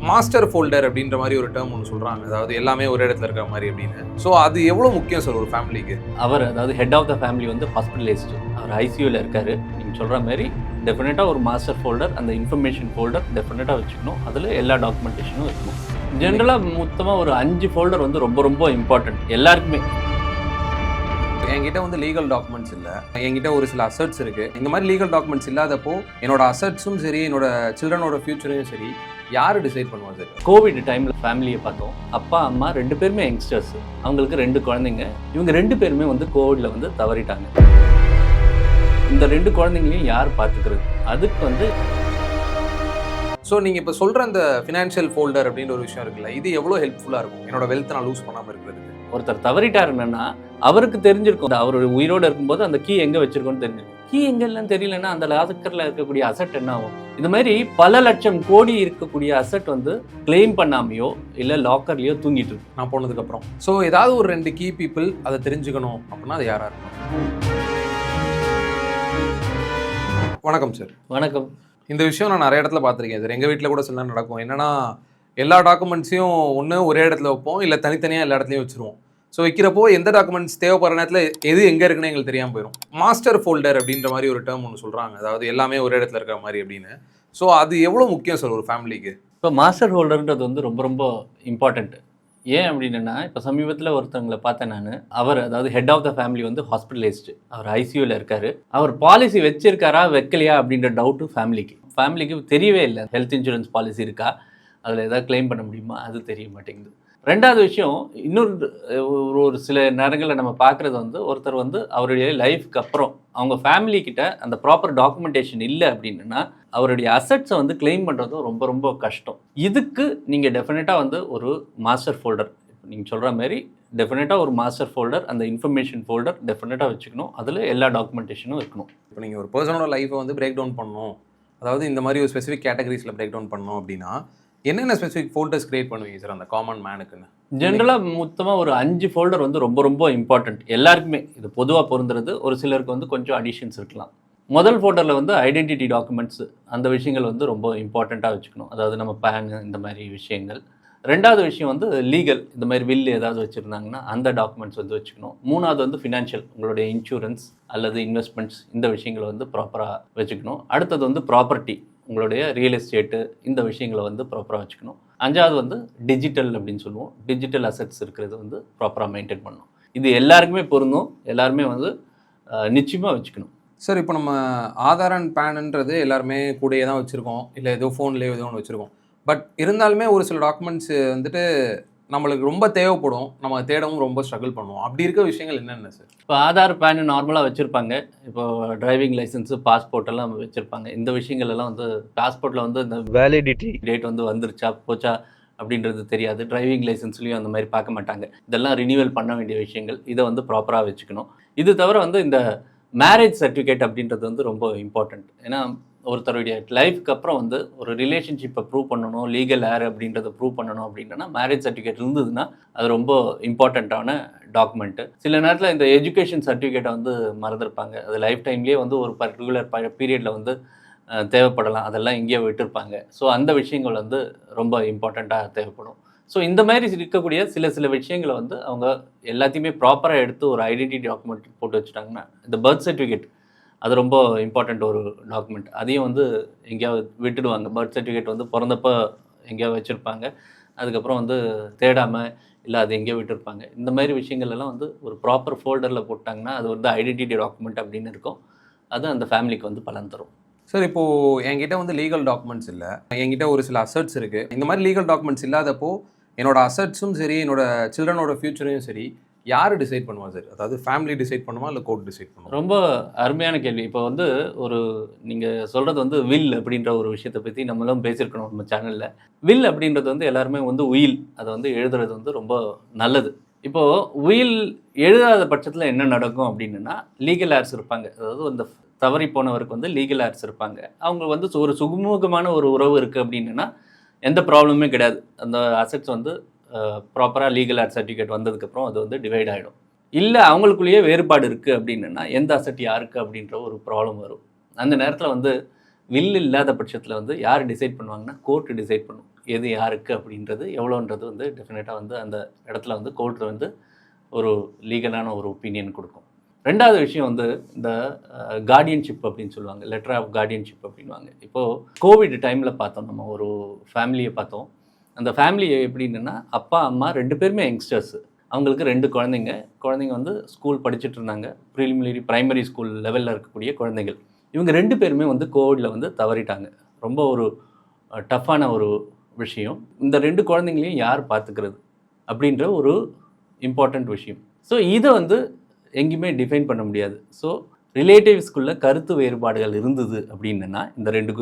Master folder அப்படின்ற மாதிரி ஒரு டேர்ம் ஒன்று சொல்கிறாங்க, அதாவது எல்லாமே ஒரு இடத்துல இருக்கிற மாதிரி அப்படின்னு. ஸோ அது எவ்வளோ முக்கியம் சார் ஒரு ஃபேமிலிக்கு? அவர் அதாவது ஹெட் ஆஃப் த ஃபேமிலி வந்து ஹாஸ்பிட்டலைஸ்டு, அவர் ஐசியூவில் இருக்கார். நீங்கள் சொல்கிற மாதிரி டெஃபினட்டாக ஒரு மாஸ்டர் ஃபோல்டர், அந்த இன்ஃபர்மேஷன் ஃபோல்டர் டெஃபினட்டாக வச்சுக்கணும். அதில் எல்லா டாக்குமெண்டேஷனும் இருக்கணும். ஜென்ரலாக மொத்தமாக ஒரு 5 ஃபோல்டர் வந்து ரொம்ப ரொம்ப இம்பார்ட்டன்ட் எல்லாருக்குமே. என்கிட்ட வந்து லீகல் டாக்குமெண்ட்ஸ் இல்லை, என்கிட்ட ஒரு சில அசட்ஸ் இருக்குது. இந்த மாதிரி லீகல் டாக்குமெண்ட்ஸ் இல்லாதப்போ என்னோட அசட்ஸும் சரி, என்னோட சில்ட்ரனோட ஃபியூச்சரையும் சரி, யார் டிசைட் பண்ணுவா சார்? கோவிட் டைமில் ஃபேமிலியை பார்த்தோம். அப்பா அம்மா 2 பேருமே யங்ஸ்டர்ஸ், அவங்களுக்கு 2 குழந்தைங்க. இவங்க 2 பேருமே வந்து கோவிடில் வந்து தவறிட்டாங்க. இந்த 2 குழந்தைங்களையும் யார் பார்த்துக்கிறது? அதுக்கு வந்து ஸோ நீங்கள் இப்போ சொல்கிற அந்த ஃபினான்ஷியல் ஃபோல்டர் அப்படின்ற ஒரு விஷயம் இருக்குல்ல, இது எவ்வளோ ஹெல்ப்ஃபுல்லாக இருக்கும் என்னோட வெல்த்தை நான் லூஸ் பண்ணாமல் இருக்கிறதுக்கு? ஒருத்தர் தவறிட்டாருன்னா அவருக்கு தெரிஞ்சிருக்கும், அவர் உயிரோடு இருக்கும்போது அந்த கீ எங்கே வச்சிருக்கோன்னு தெரிஞ்சிருக்கும். கீ எங்கே இல்லைன்னு தெரியலன்னா அந்த லாக்கரில் இருக்கக்கூடிய அசட் என்ன ஆகும்? இந்த மாதிரி பல லட்சம் கோடி இருக்கக்கூடிய அசட் வந்து கிளைம் பண்ணாமையோ இல்லை லாக்கர்லையோ தூங்கிட்டு இருக்கு நான் போனதுக்கப்புறம். ஸோ ஏதாவது ஒரு 2 கீ பீப்புள் அதை தெரிஞ்சுக்கணும் அப்படின்னா அது யாராக இருக்கும்? வணக்கம் சார். வணக்கம். இந்த விஷயம் நான் நிறைய இடத்துல பார்த்துருக்கேன் சார். எங்கள் வீட்டில் கூட சில நேரம் நடக்கும். என்னன்னா, எல்லா டாக்குமெண்ட்ஸையும் ஒன்று ஒரே இடத்துல வைப்போம், இல்லை தனித்தனியாக எல்லா இடத்துலையும் வச்சுருவோம். ஸோ வைக்கிறப்போ எந்த டாக்குமெண்ட்ஸ் தேவைப்படுற நேரத்தில் எது எங்கே இருக்குன்னு எங்களுக்கு தெரியாமல் போயிடும். மாஸ்டர் ஃபோல்டர் அப்படின்ற மாதிரி ஒரு டேர்ம் ஒன்று சொல்கிறாங்க, அதாவது எல்லாமே ஒரு இடத்துல இருக்கிற மாதிரி அப்படின்னு. ஸோ அது எவ்வளோ முக்கியம் சார் ஒரு ஃபேமிலிக்கு? இப்போ மாஸ்டர் ஹோல்டர்ன்றது வந்து ரொம்ப ரொம்ப இம்பார்ட்டண்ட். ஏன் அப்படின்னா, இப்போ சமீபத்தில் ஒருத்தவங்களை பார்த்தேன் நான். அவர் அதாவது ஹெட் ஆஃப் த ஃபேமிலி வந்து ஹாஸ்பிட்டலைஸ்டு, அவர் ஐசியூவில் இருக்கார். அவர் பாலிசி வச்சிருக்காரா வைக்கலையா அப்படின்ற டவுட்டு ஃபேமிலிக்கு தெரியவே இல்லை. ஹெல்த் இன்சூரன்ஸ் பாலிசி இருக்கா, அதில் எதாவது கிளைம் பண்ண முடியுமா, அது தெரிய மாட்டேங்குது. 2வது விஷயம், இன்னொரு ஒரு சில நேரங்களில் நம்ம பார்க்குறது வந்து ஒருத்தர் வந்து அவருடைய லைஃப்க்கு அப்புறம் அவங்க ஃபேமிலி கிட்ட அந்த ப்ராப்பர் டாக்குமெண்டேஷன் இல்லை அப்படின்னா அவருடைய அசட்ஸை வந்து கிளைம் பண்ணுறதும் ரொம்ப ரொம்ப கஷ்டம். இதுக்கு நீங்கள் டெஃபினட்டாக வந்து ஒரு மாஸ்டர் ஃபோல்டர், நீங்கள் சொல்கிற மாதிரி டெஃபினட்டாக ஒரு மாஸ்டர் ஃபோல்டர், அந்த இன்ஃபர்மேஷன் ஃபோல்டர் டெஃபினட்டாக வச்சுக்கணும். அதில் எல்லா டாக்குமெண்டேஷனும் இருக்கணும். இப்போ நீங்கள் ஒரு பர்சனோட லைஃப்பை வந்து பிரேக் டவுன் பண்ணணும், அதாவது இந்த மாதிரி ஒரு ஸ்பெசிஃபிக் கேட்டகரிஸில் பிரேக் டவுன் பண்ணணும் அப்படின்னா என்னென்ன ஸ்பெசிஃபிக் ஃபோல்டர்ஸ் கிரியேட் பண்ணுவீங்க சார் அந்த காமன் மேனுக்குன்னு? ஜென்ரலாக மொத்தமாக ஒரு 5 ஃபோல்டர் வந்து ரொம்ப ரொம்ப இம்பார்ட்டன்ட் எல்லாருக்குமே. இது பொதுவாக பொருந்துறது. ஒரு சிலருக்கு வந்து கொஞ்சம் அடிஷன்ஸ் இருக்கலாம். முதல் ஃபோல்டரில் வந்து ஐடென்டிட்டி டாக்குமெண்ட்ஸு, அந்த விஷயங்கள் வந்து ரொம்ப இம்பார்ட்டண்ட்டாக வச்சுக்கணும். அதாவது நம்ம பேனு இந்த மாதிரி விஷயங்கள். 2வது விஷயம் வந்து லீகல், இந்த மாதிரி வில் ஏதாவது வச்சுருந்தாங்கன்னா அந்த டாக்குமெண்ட்ஸ் வந்து வச்சுக்கணும். 3வது வந்து ஃபினான்ஷியல், உங்களுடைய இன்சூரன்ஸ் அல்லது இன்வெஸ்ட்மெண்ட்ஸ், இந்த விஷயங்களை வந்து ப்ராப்பராக வச்சுக்கணும். அடுத்தது வந்து ப்ராப்பர்ட்டி, உங்களுடைய ரியல் எஸ்டேட்டு, இந்த விஷயங்களை வந்து ப்ராப்பராக வச்சுக்கணும். 5வது வந்து டிஜிட்டல் அப்படின்னு சொல்லுவோம். டிஜிட்டல் அசட்ஸ் இருக்கிறது வந்து ப்ராப்பராக மெயின்டைன் பண்ணணும். இது எல்லாருக்குமே பொருந்தும், எல்லாருமே வந்து நிச்சயமாக வச்சுக்கணும். சார், இப்போ நம்ம ஆதார் அண்ட் பேனுன்றது எல்லாருமே கூடயே தான் வச்சுருக்கோம், இல்லை ஏதோ ஃபோன்லேயே ஏதோ ஒன்று வச்சுருக்கோம். பட் இருந்தாலுமே ஒரு சில டாக்குமெண்ட்ஸ் வந்துட்டு நம்மளுக்கு ரொம்ப தேவைப்படும், நம்ம தேடவும் ரொம்ப ஸ்ட்ரகிள் பண்ணுவோம். அப்படி இருக்க விஷயங்கள் என்னென்ன சார்? இப்போ ஆதார் பேனு நார்மலாக வச்சுருப்பாங்க. இப்போ டிரைவிங் லைசன்ஸு, பாஸ்போர்ட் எல்லாம் வச்சுருப்பாங்க. இந்த விஷயங்கள் எல்லாம் வந்து பாஸ்போர்ட்டில் வந்து இந்த வேலிடிட்டி டேட் வந்து வந்துருச்சா போச்சா அப்படின்றது தெரியாது. டிரைவிங் லைசன்ஸ்லையும் அந்த மாதிரி பார்க்க மாட்டாங்க. இதெல்லாம் ரினியூவல் பண்ண வேண்டிய விஷயங்கள், இதை வந்து ப்ராப்பராக வச்சுக்கணும். இது தவிர வந்து இந்த மேரேஜ் சர்டிஃபிகேட் அப்படின்றது வந்து ரொம்ப இம்பார்ட்டண்ட். ஏன்னா ஒருத்தருடைய லைஃப்க்கு அப்புறம் வந்து ஒரு ரிலேஷன்ஷிப்பை ப்ரூவ் பண்ணணும், லீகல் ஏர் அப்படின்றத ப்ரூவ் பண்ணணும் அப்படின்னா மேரேஜ் சர்டிஃபிகேட் இருந்ததுன்னா அது ரொம்ப இம்பார்ட்டண்ட்டான டாக்குமெண்ட்டு. சில நேரத்தில் இந்த எஜுகேஷன் சர்டிஃபிகேட்டை வந்து மறந்துருப்பாங்க. அது லைஃப் டைம்லேயே வந்து ஒரு பர்டிகுலர் பீரியடில் வந்து தேவைப்படலாம், அதெல்லாம் இங்கேயே விட்டுருப்பாங்க. ஸோ அந்த விஷயங்கள் வந்து ரொம்ப இம்பார்ட்டண்ட்டாக தேவைப்படும். ஸோ இந்த மாதிரி இருக்கக்கூடிய சில விஷயங்களை வந்து அவங்க எல்லாத்தையுமே ப்ராப்பராக எடுத்து ஒரு ஐடென்டிட்டி டாக்குமெண்ட் போட்டு வச்சுட்டாங்கன்னா, இந்த பர்த் சர்டிஃபிகேட் அது ரொம்ப இம்பார்ட்டண்ட் ஒரு டாக்குமெண்ட். அதையும் வந்து எங்கேயாவது விட்டுடுவாங்க. பர்த் சர்டிஃபிகேட் வந்து பிறந்தப்போ எங்கேயாவது வச்சுருப்பாங்க, அதுக்கப்புறம் வந்து தேடாமல் இல்லை அது எங்கேயோ விட்டுருப்பாங்க. இந்த மாதிரி விஷயங்கள் எல்லாம் வந்து ஒரு ப்ராப்பர் ஃபோல்டரில் போட்டாங்கன்னா அது வந்து ஐடென்டிட்டி டாக்குமெண்ட் அப்படின்னு இருக்கும். அது அந்த ஃபேமிலிக்கு வந்து பலன் தரும். சார், இப்போது என்கிட்ட வந்து லீகல் டாக்குமெண்ட்ஸ் இல்லை, என்கிட்ட ஒரு சில அசட்ஸ் இருக்குது. இந்த மாதிரி லீகல் டாக்குமெண்ட்ஸ் இல்லாதப்போ என்னோட அசட்ஸும் சரி, என்னோட சில்ட்ரனோட ஃபியூச்சரையும் சரி, யார் டிசைட் பண்ணுவா சார்? அதாவது ஃபேமிலி டிசைட் பண்ணுமா, இல்லை கோர்ட் டிசைட் பண்ணுமா? ரொம்ப அருமையான கேள்வி. இப்போ வந்து ஒரு நீங்கள் சொல்கிறது வந்து வில் அப்படின்ற ஒரு விஷயத்தை பற்றி நம்மளும் பேசியிருக்கணும் நம்ம சேனலில். வில் அப்படின்றது வந்து எல்லாருமே வந்து உயில், அதை வந்து எழுதுறது வந்து ரொம்ப நல்லது. இப்போது உயில் எழுதாத பட்சத்தில் என்ன நடக்கும் அப்படின்னா லீகல் ஏர்ஸ் இருப்பாங்க. அதாவது அந்த தவறி போனவருக்கு வந்து லீகல் ஏர்ஸ் இருப்பாங்க. அவங்க வந்து ஒரு சுமூகமான ஒரு உறவு இருக்குது அப்படின்னா எந்த ப்ராப்ளமே கிடையாது. அந்த அசட்ஸ் வந்து ப்ராப்பராக லீகல் ஏர் சர்டிஃபிகேட் வந்ததுக்கப்புறம் அது வந்து டிவைட் ஆகிடும். இல்லை அவங்களுக்குள்ளேயே வேறுபாடு இருக்குது அப்படின்னா எந்த அசட் யாருக்கு அப்படின்ற ஒரு ப்ராப்ளம் வரும். அந்த நேரத்தில் வந்து வில் இல்லாத பட்சத்தில் வந்து யார் டிசைட் பண்ணுவாங்கன்னா கோர்ட்டு டிசைட் பண்ணும். எது யாருக்கு அப்படின்றது எவ்வளோன்றது வந்து டெஃபினட்டாக வந்து அந்த இடத்துல வந்து கோர்ட் வந்து ஒரு லீகலான ஒரு ஒப்பீனியன் கொடுக்கும். ரெண்டாவது விஷயம் வந்து இந்த கார்டியன்ஷிப் அப்படின்னு சொல்லுவாங்க, லெட்டர் ஆஃப் கார்டியன்ஷிப் அப்படின்வாங்க. இப்போது கோவிட் டைமில் பார்த்தோம், நம்ம ஒரு ஃபேமிலியை பார்த்தோம். அந்த ஃபேமிலி எப்படின்னா அப்பா அம்மா 2 பேருமே யங்ஸ்டர்ஸு. அவங்களுக்கு 2 குழந்தைங்க வந்து ஸ்கூல் படிச்சுட்டு இருந்தாங்க, ப்ரிலிமினரி பிரைமரி ஸ்கூல் லெவலில் இருக்கக்கூடிய குழந்தைகள். இவங்க 2 பேருமே வந்து கோவிடில் வந்து தவறிட்டாங்க. ரொம்ப ஒரு டஃப்பான ஒரு விஷயம். இந்த 2 குழந்தைங்களையும் யார் பார்த்துக்கிறது அப்படின்ற ஒரு இம்பார்ட்டண்ட் விஷயம். ஸோ இதை வந்து எங்கேயுமே டிஃபைன் பண்ண முடியாது. ஸோ ரிலேட்டிவ்ஸ்குள்ள கருத்து வேறுபாடுகள் இருந்தது அப்படின்னா, இந்த 2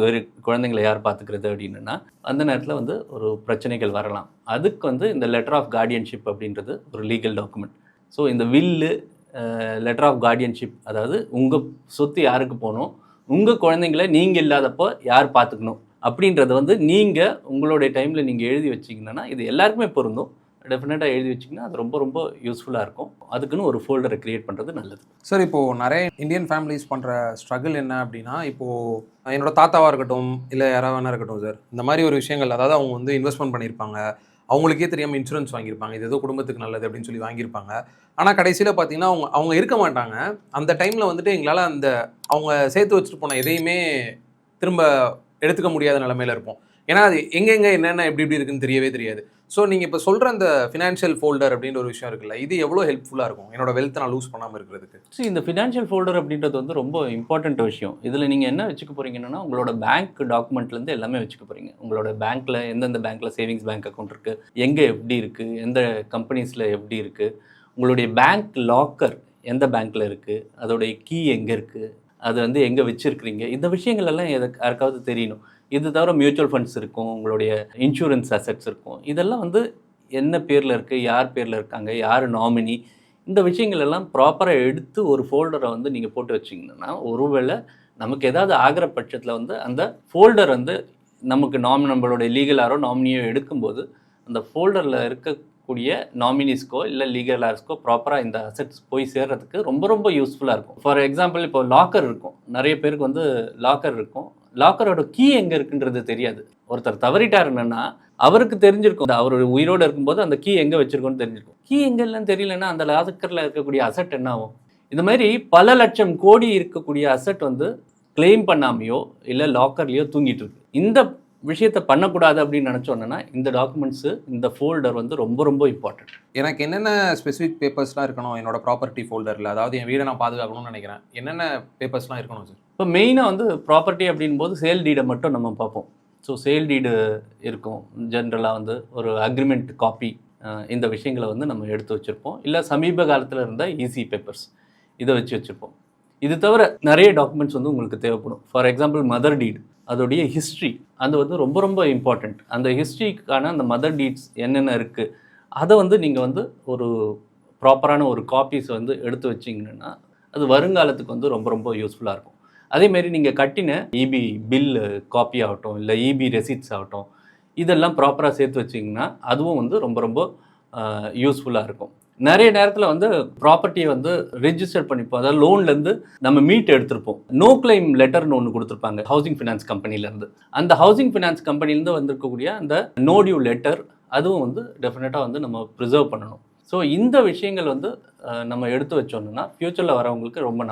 குழந்தைங்களை யார் பார்த்துக்கிறது அப்படின்னா, அந்த நேரத்தில் வந்து ஒரு பிரச்சனைகள் வரலாம். அதுக்கு வந்து இந்த லெட்டர் ஆஃப் கார்டியன்ஷிப் அப்படின்றது ஒரு லீகல் டாக்குமெண்ட். ஸோ இந்த வில்லு, லெட்டர் ஆஃப் கார்டியன்ஷிப், அதாவது உங்கள் சொத்து யாருக்கு போகணும், உங்கள் குழந்தைங்கள நீங்கள் இல்லாதப்போ யார் பார்த்துக்கணும் அப்படின்றத வந்து நீங்கள் உங்களுடைய டைமில் நீங்கள் எழுதி வச்சிங்கன்னா, இது எல்லாருக்குமே பொருந்தும். டெஃபினட்டாக எழுதி வச்சிங்கன்னா அது ரொம்ப ரொம்ப யூஸ்ஃபுல்லாக இருக்கும். அதுக்குன்னு ஒரு ஃபோல்டரை க்ரியேட் பண்ணுறது நல்லது. சார், இப்போது நிறைய இந்தியன் ஃபேமிலிஸ் பண்ணுற ஸ்ட்ரகிள் என்ன அப்படின்னா, இப்போது என்னோட தாத்தாவாக இருக்கட்டும், இல்லை யாராவது இருக்கட்டும் சார், இந்த மாதிரி ஒரு விஷயங்கள், அதாவது அவங்க வந்து இன்வெஸ்ட்மெண்ட் பண்ணியிருப்பாங்க, அவங்களுக்கே தெரியாமல் இன்சூரன்ஸ் வாங்கியிருப்பாங்க, இது ஏதோ குடும்பத்துக்கு நல்லது அப்படின்னு சொல்லி வாங்கியிருப்பாங்க. ஆனால் கடைசியில் பார்த்தீங்கன்னா அவங்க இருக்க மாட்டாங்க. அந்த டைமில் வந்துட்டு எங்களால் அவங்க சேர்த்து வச்சுட்டு போன எதையுமே திரும்ப எடுத்துக்க முடியாத நிலமையில இருப்போம். ஏன்னா அது எங்கெங்கே என்னென்ன எப்படி இருக்குன்னு தெரியவே தெரியாது. ஸோ நீங்கள் இப்போ சொல்கிற அந்த ஃபினான்ஷியல் ஃபோல்டர் அப்படின்ற ஒரு விஷயம் இருக்குல்ல, இது எவ்வளோ ஹெல்ப்ஃபுல்லாக இருக்கும் என்னோட வெல்த்தை நான் லூஸ் பண்ணாமல் இருக்கிறதுக்கு? ஸோ இந்த ஃபினான்ஷியல் ஃபோல்டர் அப்படின்றது வந்து ரொம்ப இம்பார்ட்டண்ட் விஷயம். இதில் நீங்கள் என்ன வச்சுக்க போகிறீங்கன்னா, உங்களோட பேங்க் டாக்குமெண்ட்லேருந்து எல்லாமே வச்சுக்க போகிறீங்க. உங்களோட பேங்க்கில் எந்தெந்த பேங்க்கில் சேவிங்ஸ் பேங்க் அக்கௌண்ட் இருக்குது, எங்கே எஃப்டி இருக்குது, எந்த கம்பெனிஸில் எஃப்டி இருக்குது, உங்களுடைய பேங்க் லாக்கர் எந்த பேங்க்கில் இருக்குது, அதோடைய கீ எங்கே இருக்குது, அது வந்து எங்கே வச்சுருக்கிறீங்க, இந்த விஷயங்கள் எல்லாம் யாருக்காவது தெரியணும். இது தவிர மியூச்சுவல் ஃபண்ட்ஸ் இருக்கும், உங்களுடைய இன்சூரன்ஸ் அசெட்ஸ் இருக்கும். இதெல்லாம் வந்து என்ன பேரில் இருக்குது, யார் பேரில் இருக்காங்க, யார் நாமினி, இந்த விஷயங்கள் எல்லாம் ப்ராப்பராக எடுத்து ஒரு ஃபோல்டரை வந்து நீங்கள் போட்டு வச்சிங்கன்னா, ஒருவேளை நமக்கு ஏதாவது ஆகிற பட்சத்தில் வந்து அந்த ஃபோல்டர் வந்து நமக்கு நம்மளுடைய லீகலாரோ நாமினியோ எடுக்கும்போது அந்த ஃபோல்டரில் இருக்கக்கூடிய நாமினிஸ்க்கோ இல்லை லீகலார்ஸ்க்கோ ப்ராப்பராக இந்த அசெட்ஸ் போய் சேர்றதுக்கு ரொம்ப ரொம்ப யூஸ்ஃபுல்லாக இருக்கும். ஃபார் எக்ஸாம்பிள், இப்போ லாக்கர் இருக்கும், நிறைய பேருக்கு வந்து லாக்கர் இருக்கும். லாக்கரோட கீ எங்கே இருக்குன்றது தெரியாது. ஒருத்தர் தவறிட்டாருன்னா அவருக்கு தெரிஞ்சிருக்கும், அவர் உயிரோடு இருக்கும்போது அந்த கீ எங்கே வச்சிருக்கோன்னு தெரிஞ்சிருக்கும். கீ எங்கே இல்லைன்னு தெரியலன்னா அந்த லாக்கரில் இருக்கக்கூடிய அசெட் என்ன ஆகும்? இந்த மாதிரி பல லட்சம் கோடி இருக்கக்கூடிய அசெட் வந்து கிளைம் பண்ணாமையோ இல்லை லாக்கர்லேயோ தூங்கிட்டு இருக்கு. இந்த விஷயத்தை பண்ணக்கூடாது அப்படின்னு நினச்சோன்னா இந்த டாக்குமெண்ட்ஸு, இந்த ஃபோல்டர் வந்து ரொம்ப ரொம்ப இம்பார்ட்டன்ட். எனக்கு என்னென்ன ஸ்பெசிஃபிக் பேப்பர்ஸ்லாம் இருக்கணும் என்னோட ப்ராப்பர்ட்டி ஃபோல்டரில்? அதாவது என் வீடை நான் பாதுகாக்கணும்னு நினைக்கிறேன், என்னென்ன பேப்பர்ஸ்லாம் இருக்கணும் சார்? இப்போ மெயினாக வந்து ப்ராப்பர்ட்டி அப்படின்போது சேல் டீடை மட்டும் நம்ம பார்ப்போம். ஸோ சேல் டீடு இருக்கும், ஜென்ரலாக வந்து ஒரு அக்ரிமெண்ட் காப்பி, இந்த விஷயங்களை வந்து நம்ம எடுத்து வச்சுருப்போம். இல்லை சமீப காலத்தில் இருந்த ஈசி பேப்பர்ஸ், இதை வச்சுருப்போம். இது தவிர நிறைய டாக்குமெண்ட்ஸ் வந்து உங்களுக்கு தேவைப்படும். ஃபார் எக்ஸாம்பிள் மதர் டீட், அதோடைய ஹிஸ்ட்ரி, அது வந்து ரொம்ப ரொம்ப இம்பார்ட்டண்ட். அந்த ஹிஸ்ட்ரிக்கான அந்த மதர் டீட்ஸ் என்னென்ன இருக்குது, அதை வந்து நீங்கள் வந்து ஒரு ப்ராப்பரான ஒரு காப்பீஸ் வந்து எடுத்து வச்சிங்கன்னா அது வருங்காலத்துக்கு வந்து ரொம்ப ரொம்ப யூஸ்ஃபுல்லாக இருக்கும். அதேமாரி நீங்கள் கட்டின இபி பில் காப்பி ஆகட்டும், இல்லை இபி ரெசிப்ட்ஸ் ஆகட்டும், இதெல்லாம் ப்ராப்பராக சேர்த்து வச்சிங்கன்னா அதுவும் வந்து ரொம்ப ரொம்ப யூஸ்ஃபுல்லாக இருக்கும். நிறைய நேரத்தில் வந்து ப்ராப்பர்ட்டியை வந்து ரெஜிஸ்டர் பண்ணிப்போம், அதாவது லோன்லேருந்து நம்ம மீட் எடுத்திருப்போம். நோ கிளைம் லெட்டர்னு ஒன்று கொடுத்துருப்பாங்க ஹவுசிங் ஃபினான்ஸ் கம்பெனிலேருந்து. அந்த ஹவுசிங் ஃபினான்ஸ் கம்பெனிலேருந்து வந்திருக்கக்கூடிய அந்த நோ டியூ லெட்டர், அதுவும் வந்து டெஃபினட்டாக வந்து நம்ம ப்ரிசர்வ் பண்ணணும். ஸோ இந்த விஷயங்கள் வந்து நம்ம எடுத்து வச்சோம்னா ஃப்யூச்சரில் வரவங்களுக்கு ரொம்ப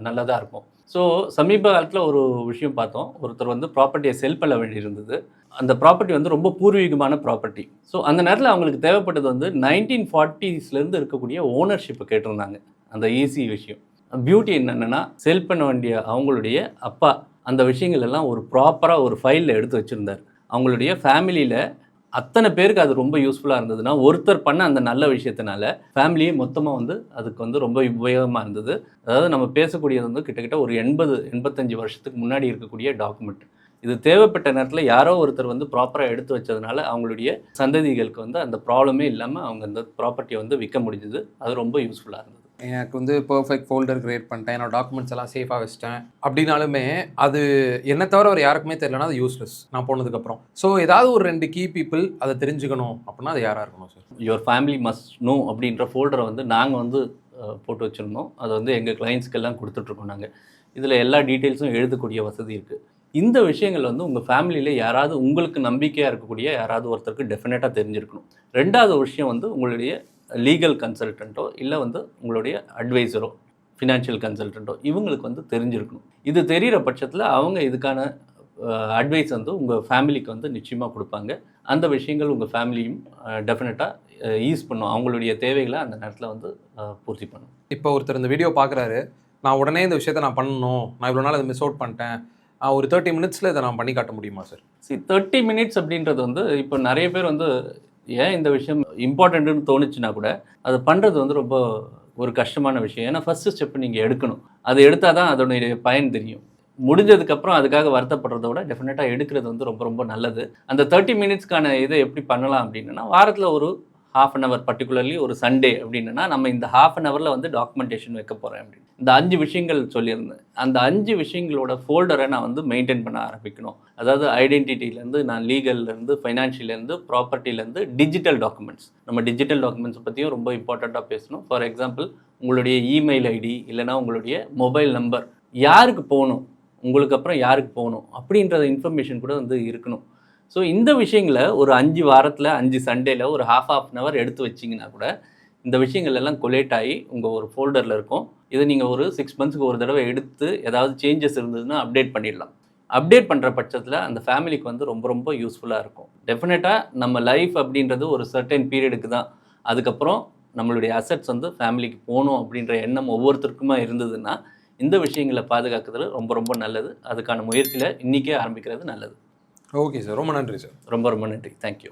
நல்லதாக இருக்கும். ஸோ சமீப காலத்தில் ஒரு விஷயம் பார்த்தோம், ஒருத்தர் வந்து ப்ராப்பர்ட்டியை செல் பண்ண வேண்டியிருந்தது. அந்த ப்ராப்பர்ட்டி வந்து ரொம்ப பூர்வீகமான ப்ராப்பர்ட்டி. ஸோ அந்த நேரத்தில் அவங்களுக்கு தேவைப்பட்டது வந்து 1940ஸ்லேருந்து இருக்கக்கூடிய ஓனர்ஷிப்பை கேட்டிருந்தாங்க. அந்த ஈஸி விஷயம். பியூட்டி என்னென்னா, செல் பண்ண வேண்டிய அவங்களுடைய அப்பா அந்த விஷயங்கள் எல்லாம் ஒரு ப்ராப்பராக ஒரு ஃபைலில் எடுத்து வச்சுருந்தார். அவங்களுடைய ஃபேமிலியில் அத்தனை பேருக்கு அது ரொம்ப யூஸ்ஃபுல்லாக இருந்ததுன்னா, ஒருத்தர் பண்ண அந்த நல்ல விஷயத்தினால ஃபேமிலியே மொத்தமாக வந்து அதுக்கு வந்து ரொம்ப உபயோகமாக இருந்தது. அதாவது நம்ம பேசக்கூடியது வந்து கிட்டத்தட்ட ஒரு 80-85 வருஷத்துக்கு முன்னாடி இருக்கக்கூடிய டாக்குமெண்ட். இது தேவைப்பட்ட நேரத்தில் யாரோ ஒருத்தர் வந்து ப்ராப்பராக எடுத்து வச்சதுனால அவங்களுடைய சந்ததிகளுக்கு வந்து அந்த ப்ராப்ளமே இல்லாமல் அவங்க அந்த ப்ராப்பர்ட்டியை வந்து விற்க முடிஞ்சுது. அது ரொம்ப யூஸ்ஃபுல்லாக இருந்தது. எனக்கு வந்து பர்ஃபெக்ட் ஃபோல்டர் கிரியேட் பண்ணிட்டேன், என்னோட டாக்குமெண்ட்ஸ் எல்லாம் சேஃபாக வச்சிட்டேன் அப்படின்னாலுமே அது என்ன தவிர ஒரு யாருக்குமே தெரியலனா அது யூஸ்லெஸ் நான் போனதுக்கப்புறம். ஸோ ஏதாவது ஒரு 2 கீ பீப்புள் அதை தெரிஞ்சுக்கணும் அப்படின்னா அது யாராக இருக்கணும் sir? Your family must know அப்படின்ற ஃபோல்டரை வந்து நாங்கள் வந்து போட்டு வச்சுருந்தோம். அதை வந்து எங்கள் கிளைண்ட்ஸ்க்கெல்லாம் கொடுத்துட்ருக்கோம் நாங்கள். இதில் எல்லா டீட்டெயில்ஸும் எழுதக்கூடிய வசதி இருக்குது. இந்த விஷயங்கள் வந்து உங்கள் ஃபேமிலியில் யாராவது உங்களுக்கு நம்பிக்கையாக இருக்கக்கூடிய யாராவது ஒருத்தருக்கு டெஃபினட்டாக தெரிஞ்சிருக்கணும். ரெண்டாவது விஷயம் வந்து உங்களுடைய லீகல் கன்சல்டண்ட்டோ இல்லை வந்து உங்களுடைய அட்வைசரோ ஃபினான்ஷியல் கன்சல்டண்ட்டோ இவங்களுக்கு வந்து தெரிஞ்சிருக்கணும். இது தெரிகிற பட்சத்தில் அவங்க இதுக்கான அட்வைஸ் வந்து உங்கள் ஃபேமிலிக்கு வந்து நிச்சயமாக கொடுப்பாங்க. அந்த விஷயங்கள் உங்கள் ஃபேமிலியும் டெஃபினட்டாக ஈஸ் பண்ணும், அவங்களுடைய தேவைகளை அந்த நேரத்தில் வந்து பூர்த்தி பண்ணும். இப்போ ஒருத்தர் இந்த வீடியோ பார்க்குறாரு, நான் உடனே இந்த விஷயத்த நான் பண்ணணும், நான் இவ்வளோ நாள் அதை மிஸ் அவுட் பண்ணிட்டேன், ஒரு 30 மினிட்ஸில் இதை நான் பண்ணி காட்ட முடியுமா சார்? 30 மினிட்ஸ் அப்படின்றது வந்து இப்போ நிறைய பேர் வந்து ஏன் இந்த விஷயம் இம்பார்ட்டண்ட்டுன்னு தோணுச்சுன்னா கூட அது பண்ணுறது வந்து ரொம்ப ஒரு கஷ்டமான விஷயம். ஏன்னா ஃபஸ்ட்டு ஸ்டெப் நீங்கள் எடுக்கணும். அது எடுத்தால் தான் அதோடைய பயன் தெரியும். முடிஞ்சதுக்கப்புறம் அதுக்காக வருத்தப்படுறத விட டெஃபினட்டாக எடுக்கிறது வந்து ரொம்ப ரொம்ப நல்லது. அந்த 30 மினிட்ஸ்க்கான இதை எப்படி பண்ணலாம் அப்படின்னா, வாரத்தில் ஒரு ½ அன் ஹவர், பர்டிகுலர்லி ஒரு சண்டே அப்படின்னா நம்ம இந்த ½ அன் ஹவரில் வந்து டாக்குமெண்டேஷன் வைக்க போகிறேன் அப்படின்னு இந்த 5 விஷயங்கள் சொல்லியிருந்தேன். அந்த 5 விஷயங்களோட ஃபோல்டரை நான் வந்து மெயின்டைன் பண்ண ஆரம்பிக்கணும். அதாவது ஐடென்டிட்டிலேருந்து, நான் லீகல்லேருந்து, ஃபைனான்ஷியலேருந்து, ப்ராப்பர்ட்டிலேருந்து, டிஜிட்டல் டாக்குமெண்ட்ஸ். நம்ம டிஜிட்டல் டாக்குமெண்ட்ஸ் பற்றியும் ரொம்ப இம்பார்ட்டண்ட்டாக பேசணும். ஃபார் எக்ஸாம்பிள், உங்களுடைய இமெயில் ஐடி இல்லைனா உங்களுடைய மொபைல் நம்பர் யாருக்கு போகணும், உங்களுக்கு அப்புறம் யாருக்கு போகணும் அப்படின்ற இன்ஃபர்மேஷன் கூட வந்து இருக்கணும். ஸோ இந்த விஷயங்களை ஒரு 5 வாரத்தில் 5 சண்டேல ஒரு ½ அன் ஹவர் எடுத்து வச்சிங்கன்னா கூட இந்த விஷயங்கள் எல்லாம் கொலேட் ஆகி உங்கள் ஒரு ஃபோல்டரில் இருக்கும். இதை நீங்கள் ஒரு 6 மந்த்ஸ்க்கு ஒரு தடவை எடுத்து ஏதாவது சேஞ்சஸ் இருந்ததுன்னா அப்டேட் பண்ணிடலாம். அப்டேட் பண்ணுற பட்சத்தில் அந்த ஃபேமிலிக்கு வந்து ரொம்ப ரொம்ப யூஸ்ஃபுல்லாக இருக்கும். டெஃபினட்டாக நம்ம லைஃப் அப்படின்றது ஒரு சர்டன் பீரியடுக்கு தான். அதுக்கப்புறம் நம்மளுடைய அசெட்ஸ் வந்து ஃபேமிலிக்கு போகணும் அப்படின்ற எண்ணம் ஒவ்வொருத்தருக்குமா இருந்ததுன்னா இந்த விஷயங்களை பாதுகாக்கிறதுல ரொம்ப ரொம்ப நல்லது. அதுக்கான முயற்சியில் இன்றைக்கே ஆரம்பிக்கிறது நல்லது. ஓகே சார், ரொம்ப நன்றி சார். ரொம்ப ரொம்ப நன்றி. தேங்க்யூ.